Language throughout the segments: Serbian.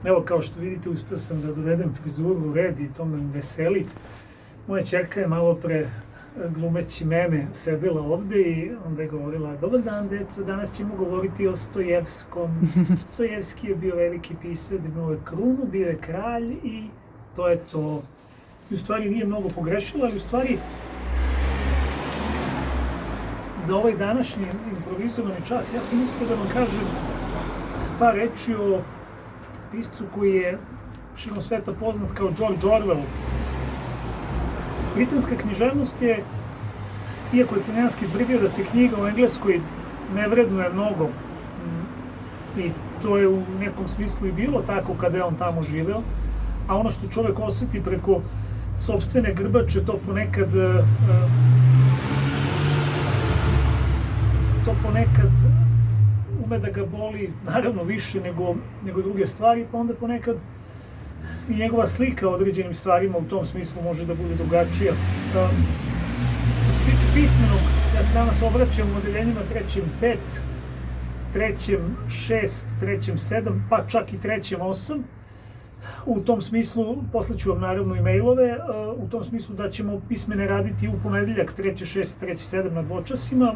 Evo, kao što vidite, uspio sam da dovedem frizuru u red i to me veseli. Moja ćerka je malo pre, glumeći mene, sedela ovde i onda je govorila: dobar dan, deco, danas ćemo govoriti o Stojevskom. Stojevski je bio veliki pisac, imao je krunu, bio je kralj i to je to. I u stvari nije mnogo pogrešila, ali u stvari za ovaj današnji improvizovani čas ja sam mislio da vam kažem par reči o piscu koji je širom sveta poznat kao George Orwell. Britanska književnost je, iako je Crnjanski izbrio da se knjiga u Engleskoj ne vrednuje mnogo, i to je u nekom smislu i bilo tako kada je on tamo živeo, a ono što čovek osjeti preko sopstvene grbače, to ponekad ume da ga boli, naravno više nego druge stvari, pa onda ponekad i njegova slika o određenim stvarima u tom smislu može da bude drugačija. Što se tiče pismenog, ja se danas obraćam u odeljenjima 3.5, 3.6, 3.7, pa čak i 3.8. U tom smislu, poslaću vam naravno i mailove, u tom smislu da ćemo pismene raditi u ponedeljak 3.6 i 3.7 na dvočasima,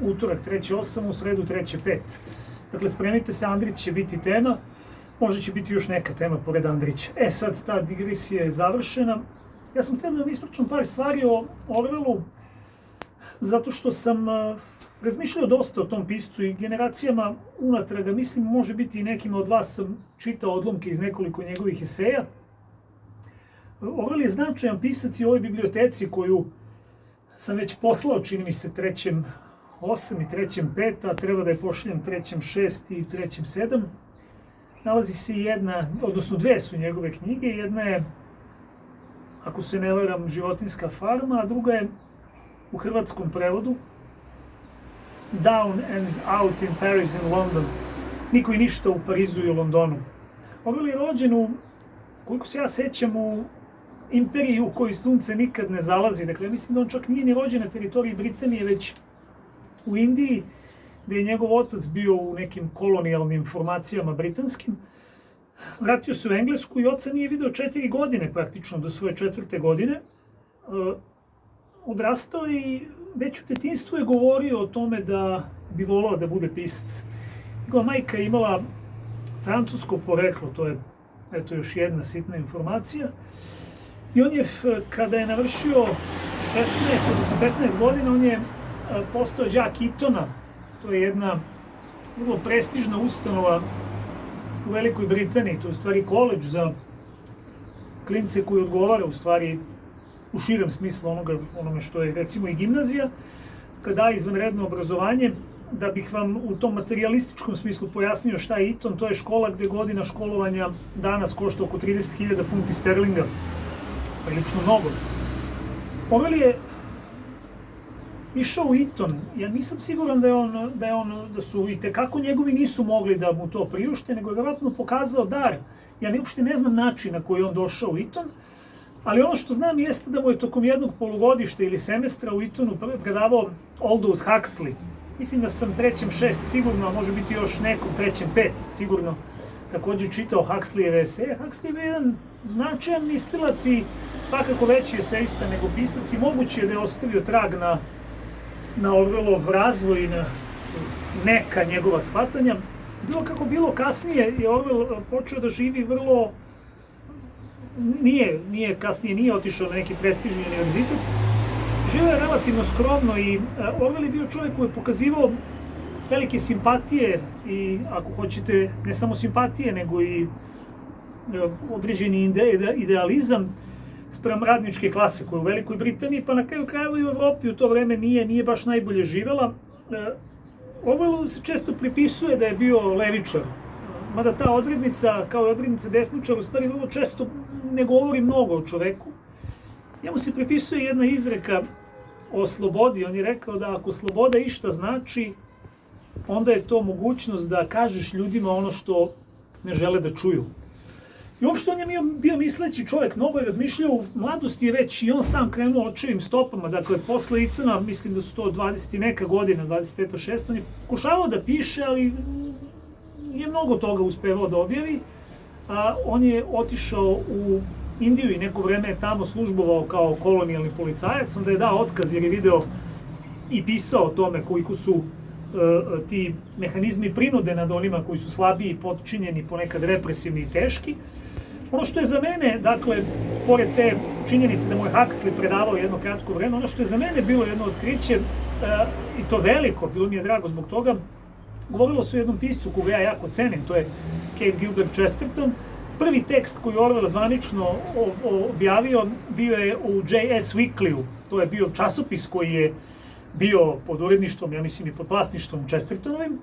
utorak 3.8, u sredu 3.5. Dakle, spremite se, Andrić će biti tema, možda će biti još neka tema pored Andrića. Sad ta digresija je završena. Ja sam htio da vam ispričam par stvari o Orwellu, zato što sam razmišljao dosta o tom piscu i generacijama unatraga, mislim, može biti i nekima od vas sam čitao odlomke iz nekoliko njegovih eseja. Orwell je značajan pisac i u ovoj biblioteci koju sam već poslao, čini mi se, 3.8 i 3.5, a treba da je pošaljem 3.6 i 3.7. Nalazi se jedna, odnosno dve su njegove knjige, jedna je, ako se ne varam, Životinjska farma, a druga je u hrvatskom prevodu Down and Out in Paris and London. Niko i ništa u Parizu i u Londonu. Orwell je rođen u, koliko se ja sećam, u imperiji u kojoj sunce nikad ne zalazi. Dakle, mislim da on čak nije ni rođen na teritoriji Britanije, već u Indiji, gde je njegov otac bio u nekim kolonijalnim formacijama britanskim. Vratio se u Englesku i oca nije video 4 godine praktično, do svoje 4. godine. Odrastao i već u detinjstvu je govorio o tome da bi volao da bude pisac. Njegova majka je imala francusko poreklo, to je eto još jedna sitna informacija. I on je, kada je navršio 16, odnosno 15 godina, on je postao đak Etona. To je jedna vrlo prestižna ustanova u Velikoj Britaniji. To je u stvari koledž za klince koji odgovara u stvari u širem smislu onome što je recimo i gimnazija, kada daje izvanredno obrazovanje. Da bih vam u tom materijalističkom smislu pojasnio šta je Eton, to je škola gde godina školovanja danas košta oko 30.000 funti sterlinga. Prilično mnogo. Orwell je išao u Eton. Ja nisam siguran da su i tekako njegovi nisu mogli da mu to priušte, nego je vjerojatno pokazao dar. Ja uopšte ne znam način na koji je on došao u Eton, ali ono što znam jeste da mu je tokom jednog polugodišta ili semestra u Etonu predavao Aldous Huxley. Mislim da sam 3.6 sigurno, a može biti još nekom 3.5 sigurno također čitao Huxleyjeve eseje. Huxley je jedan značajan mislilac i svakako veći esejista nego pisac i moguće je da je ostavio trag na Orwellov razvoj i na neka njegova shvatanja. Bilo kako bilo, kasnije je Orwell počeo da živi vrlo... Nije otišao na neki prestižni univerzitet. Živeo je relativno skromno i Orwell je bio čovjek koji je pokazivao velike simpatije i, ako hoćete, ne samo simpatije, nego i određeni idealizam spram radničke klase koja je u Velikoj Britaniji, pa na kraju krajeva i u Evropi u to vreme nije baš najbolje živela. Orwellu se često pripisuje da je bio levičar, mada ta odrednica, kao i odrednica desničar, u stvari vrlo često ne govori mnogo o čoveku. Njemu se pripisuje jedna izreka o slobodi. On je rekao da ako sloboda išta znači, onda je to mogućnost da kažeš ljudima ono što ne žele da čuju. I uopšte on je bio misleći čovjek, mnogo je razmišljao, u mladosti je već i on sam krenuo očevim stopama, dakle, posle Etona, mislim da su to 20 i neka godina, 25-6, on je pokušavao da piše, ali nije mnogo toga uspevao da objavi. On je otišao u Indiju i neko vreme je tamo službovao kao kolonijalni policajac, onda je dao otkaz jer je video i pisao o tome koliko su ti mehanizmi prinude nad onima koji su slabiji, potčinjeni, ponekad represivni i teški. Ono što je za mene, dakle, pored te činjenice da mu je Huxley predavao jedno kratko vreme, ono što je za mene bilo jedno otkriće, i to veliko, bilo mi je drago zbog toga, govorilo se o jednom piscu koga ja jako cenim, to je Kate Gilbert Chesterton. Prvi tekst koji je Orwell zvanično objavio bio je u J.S. Weekly-u. To je bio časopis koji je bio pod uredništvom, ja mislim i pod vlasništvom Chestertonovim.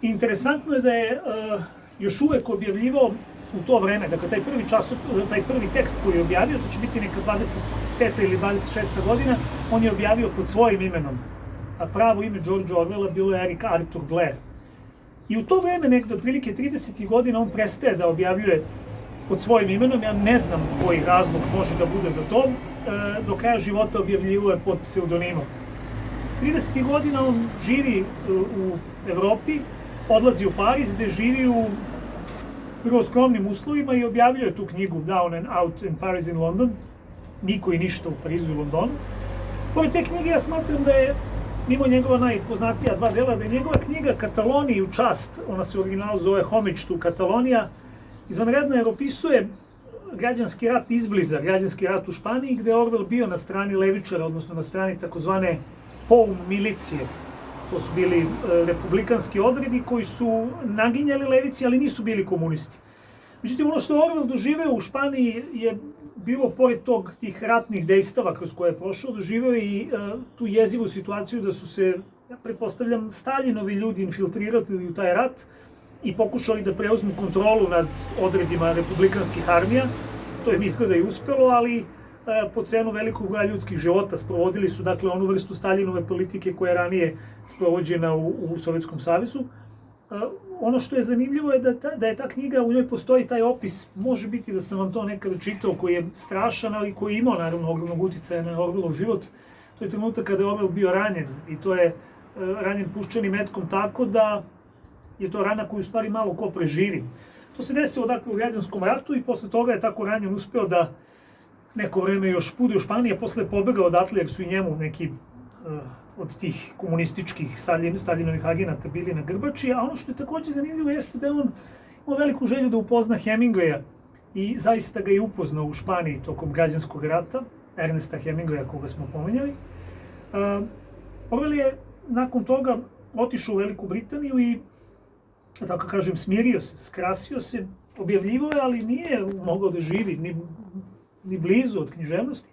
I interesantno je da je još uvek objavljivao u to vreme, dakle taj prvi tekst koji je objavio, to će biti neka 25. ili 26. godina, on je objavio pod svojim imenom. A pravo ime George Orwella bilo je Eric Arthur Blair. I u to vreme, nekdo otprilike 30. godina, on prestaje da objavljuje pod svojim imenom. Ja ne znam koji razlog može da bude za to. Do kraja života objavljivao je pod pseudonimom. 30. godina on živi u Evropi, odlazi u Pariz, gde živi u vrlo skromnim uslovima i objavljuje tu knjigu Down and Out in Paris in London. Niko i ništa u Parizu i Londonu. Pored te knjige ja smatram da je, mimo njegova najpoznatija dva dela, da je njegova knjiga Kataloniji u čast, ona se u originalu zove Homage to Katalonija, izvanredna jer opisuje građanski rat izbliza, građanski rat u Španiji, gde je Orwell bio na strani levičara, odnosno na strani takozvane POUM milicije. To su bili republikanski odredi koji su naginjali levici, ali nisu bili komunisti. Međutim, ono što je Orwell doživeo u Španiji je bilo, pored tih ratnih dejstava kroz koje je prošao, doživeo i tu jezivu situaciju da su se, ja pretpostavljam, Staljinovi ljudi infiltrirali u taj rat i pokušali da preuzmu kontrolu nad odredima republikanskih armija. To im izgleda i uspelo, ali po cenu velikog broja ljudskih života sprovodili su, dakle, onu vrstu Staljinove politike koja je ranije sprovođena u Sovjetskom savezu. Ono što je zanimljivo je da je ta knjiga, u njoj postoji taj opis, može biti da sam vam to nekada čitao, koji je strašan, ali koji je imao, naravno, ogromnog uticaja na Orwellov život. To je trenutak kada je Orwell bio ranjen i to je ranjen puščanim metkom tako da je to rana koju u stvari malo ko preživi. To se desilo, dakle, u građanskom ratu i posle toga je tako ranjen uspeo da neko vreme još bude u Španiji, a posle je pobegao odatle jer su i njemu neki od tih komunističkih Staljinovih agenata bili na grbači, a ono što je takođe zanimljivo jeste da je on imao veliku želju da upozna Hemingwaya i zaista ga je upoznao u Španiji tokom građanskog rata, Ernesta Hemingwaya koga smo pominjali. Orwell je nakon toga otišao u Veliku Britaniju i, tako kažem, smirio se, skrasio se, objavljivao je, ali nije mogao da živi ni blizu od književnosti.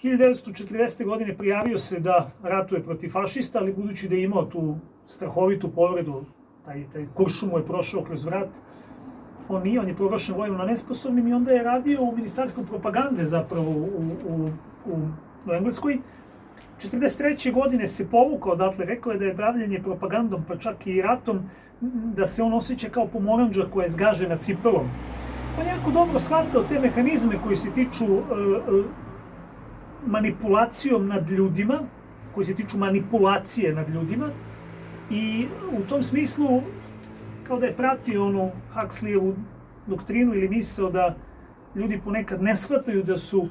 1940. godine prijavio se da ratuje protiv fašista, ali budući da je imao tu strahovitu povredu, taj kuršum mu je prošao kroz vrat, on je proglašen vojno nesposobnim i onda je radio u Ministarstvu propagande zapravo u Engleskoj. 1943. godine se povukao odatle, rekao je da je bavljenje propagandom, pa čak i ratom, da se on osjeća kao pomorandža koja je zgažena cipelom. On je jako dobro shvatao te mehanizme koji se tiču manipulacijom nad ljudima, koji se tiču manipulacije nad ljudima i u tom smislu kao da je pratio onu Huxleyevu doktrinu ili misao da ljudi ponekad ne shvataju da su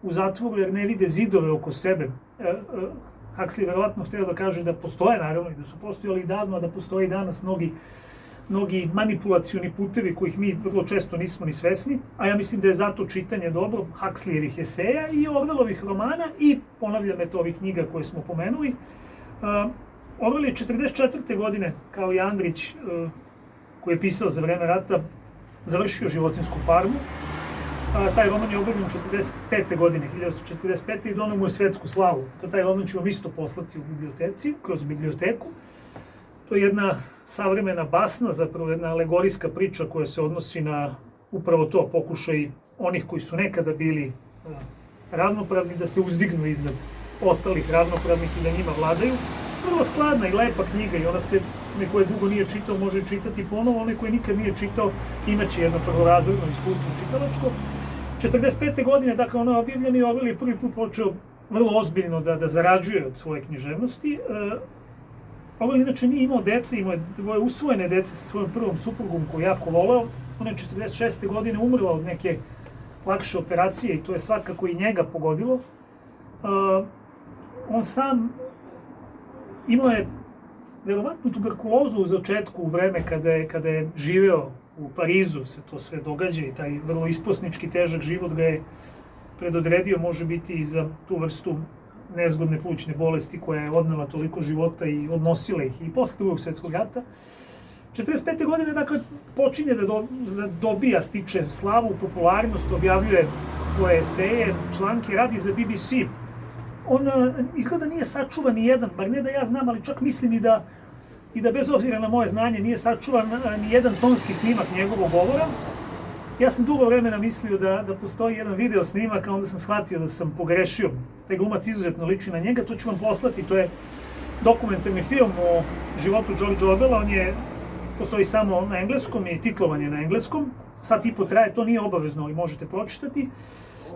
u zatvoru jer ne vide zidove oko sebe. Huxley verovatno htio da kaže da postoje, naravno, i da su postojali i davno, a da postoje i danas mnogi manipulacioni putevi kojih mi vrlo često nismo ni svesni, a ja mislim da je zato čitanje dobro Huxleyevih eseja i Orwellovih romana i, ponavljam, ovih knjiga koje smo pomenuli. Orwell je 1944. godine, kao i Andrić, koji je pisao za vreme rata, završio Životinjsku farmu. Taj roman je objavljen 1945. godine, 1945. i doneo mu je svetsku slavu. Taj roman ću vam isto poslati u biblioteci, kroz biblioteku. To je jedna savremena basna, zapravo jedna alegorijska priča koja se odnosi na upravo to, pokušaj onih koji su nekada bili ravnopravni da se uzdignu iznad ostalih ravnopravnih i da njima vladaju. Vrlo skladna i lepa knjiga i ona se, neko je dugo nije čitao, može čitati ponovo, onaj koji nikad nije čitao imaće jedno prvorazredno iskustvo čitalačko. 1945. godine, dakle, ono je objavljeno i Orwell je prvi put počeo vrlo ozbiljno da zarađuje od svoje književnosti. Orwell inače nije imao dece, imao je dvoje usvojene dece sa svojom prvom suprugom koju jako voleo. napune 46. godine umrla od neke lakše operacije i to je svakako i njega pogodilo. On sam imao je verovatnu tuberkulozu u začetku, u vreme kada je živeo u Parizu, se to sve događa i taj vrlo isposnički, težak život ga je predodredio, može biti i za tu vrstu nezgodne plućne bolesti koja je odnela toliko života i odnosila ih i posle Drugog svjetskog rata. 45. godine, dakle, počinje da dobija, stiče slavu, popularnost, objavljuje svoje eseje, članke, radi za BBC. On izgleda nije sačuvan ni jedan, bar ne da ja znam, ali čak mislim i da bez obzira na moje znanje nije sačuvan ni jedan tonski snimak njegovog govora. Ja sam dugo vremena mislio da postoji jedan video snimak, a onda sam shvatio da sam pogrešio. Taj glumac izuzetno liči na njega, to ću vam poslati, to je dokumentarni film o životu George Orwella, postoji samo na engleskom i titlovan je na engleskom. Sat i po traje, to nije obavezno, ali možete pročitati.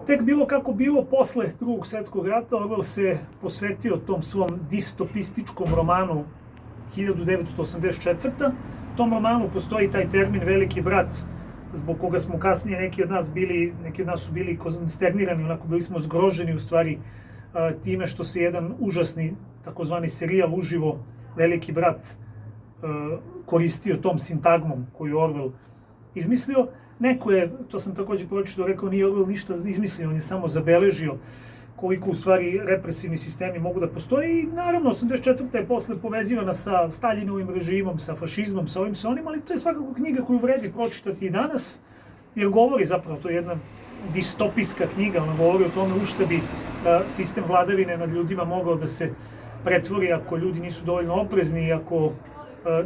Tek bilo kako bilo, posle Drugog svjetskog rata, Orwell se posvetio tom svom distopističkom romanu 1984. U tom romanu postoji taj termin Veliki brat, zbog koga smo kasnije neki od nas su bili konsternirani, onako bili smo zgroženi u stvari time što se jedan užasni takozvani serijal uživo Veliki brat koristio tom sintagmom koju Orwell izmislio. Neko je, to sam također pročitao, rekao nije Orwell ništa izmislio, on je samo zabeležio koliko u stvari represivni sistemi mogu da postoje i naravno 84. je posle povezivana sa Staljinovim režimom, sa fašizmom, sa ovim sa onim, ali to je svakako knjiga koju vredi pročitati i danas, jer govori zapravo, to je jedna distopijska knjiga, ona govori o tome u šta bi sistem vladavine nad ljudima mogao da se pretvori ako ljudi nisu dovoljno oprezni i ako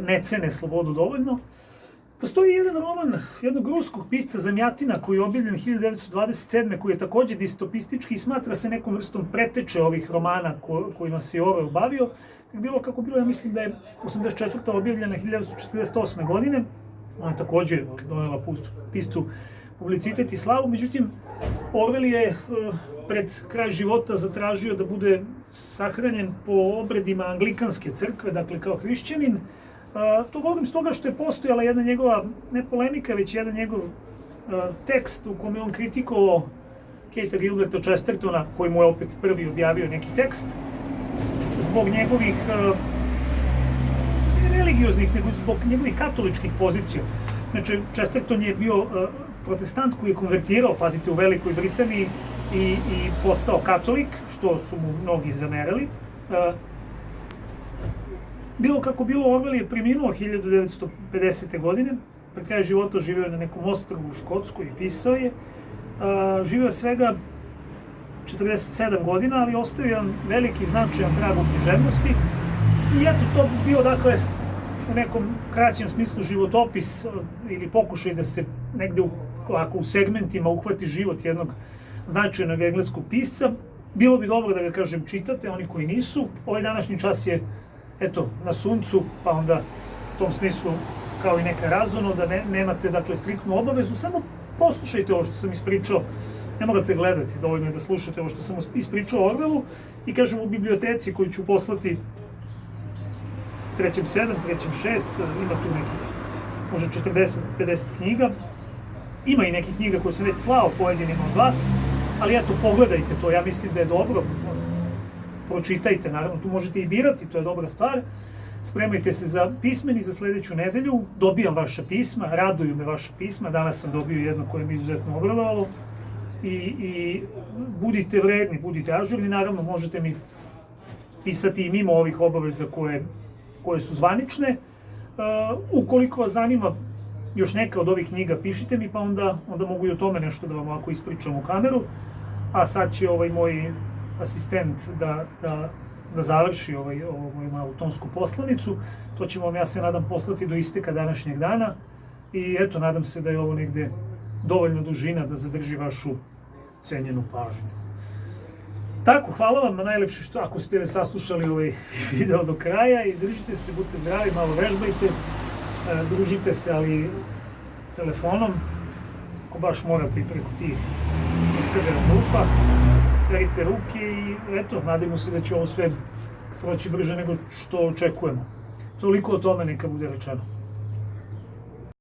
ne cene slobodu dovoljno. Postoji jedan roman jednog ruskog pisca Zamjatina koji je objavljen 1927. koji je također distopistički i smatra se nekom vrstom preteče ovih romana kojima se Orwell bavio. Bilo kako bilo, ja mislim da je 84. objavljena 1948. godine. Ona je također donela piscu publicitet i slavu, međutim Orwell je pred kraj života zatražio da bude sahranjen po obredima anglikanske crkve, dakle kao hrišćanin. To govorim stoga što je postojala jedna njegova, ne polemika, već jedan njegov tekst u kome on kritikovao Katea Gilberta Chestertona, koji mu je opet prvi objavio neki tekst, zbog njegovih religioznih, nego zbog njegovih katoličkih pozicija. Znači, Chesterton je bio protestant koji je konvertirao, pazite, u Velikoj Britaniji i postao katolik, što su mu mnogi zamerali. Bilo kako bilo, Orwell je preminuo 1950. godine. Pred kraj života živio je na nekom ostrvu u Škotskoj i pisao je. Živio je svega 47 godina, ali ostavio jedan veliki značajan trag u književnosti. I eto, to bi bio, dakle, u nekom kraćem smislu životopis ili pokušaj da se negde u segmentima uhvati život jednog značajnog engleskog pisca. Bilo bi dobro da ga, kažem, čitate, oni koji nisu. Ovaj današnji čas je eto, na suncu, pa onda u tom smislu kao i neka razono, da nemate, dakle, striktnu obavezu. Samo poslušajte ovo što sam ispričao, ne morate gledati, dovoljno je da slušate ovo što sam ispričao o Orwellu i kažem u biblioteci koju ću poslati 3.7, 3.6, ima tu nekih možda 40-50 knjiga. Ima i nekih knjiga koje sam već slao pojedinima od vas, ali eto, pogledajte to, ja mislim da je dobro. Pročitajte, naravno, tu možete i birati, to je dobra stvar. Spremajte se za pismeni za sljedeću nedelju, dobijam vaša pisma, raduju me vaša pisma, danas sam dobio jedno koje mi izuzetno obradovalo i budite vredni, budite ažurni, naravno možete mi pisati i mimo ovih obaveza koje su zvanične. Ukoliko vas zanima još neka od ovih knjiga, pišite mi, pa onda mogu i o tome nešto da vam ovako ispričam u kameru, a sad će ovaj moj asistent da završi ovu moju malu tonsku poslanicu. To ćemo vam, ja se nadam, poslati do isteka današnjeg dana. I eto, nadam se da je ovo negde dovoljno dužina da zadrži vašu cenjenu pažnju. Tako, hvala vam na najlepše što ako ste saslušali ovaj video do kraja i držite se, budite zdravi, malo vežbajte, družite se, ali telefonom, ako baš morate i preko tih Instagram grupa. Perite ruke i eto, nadajmo se da će ovo sve proći brže nego što očekujemo. Toliko o tome neka bude rečeno.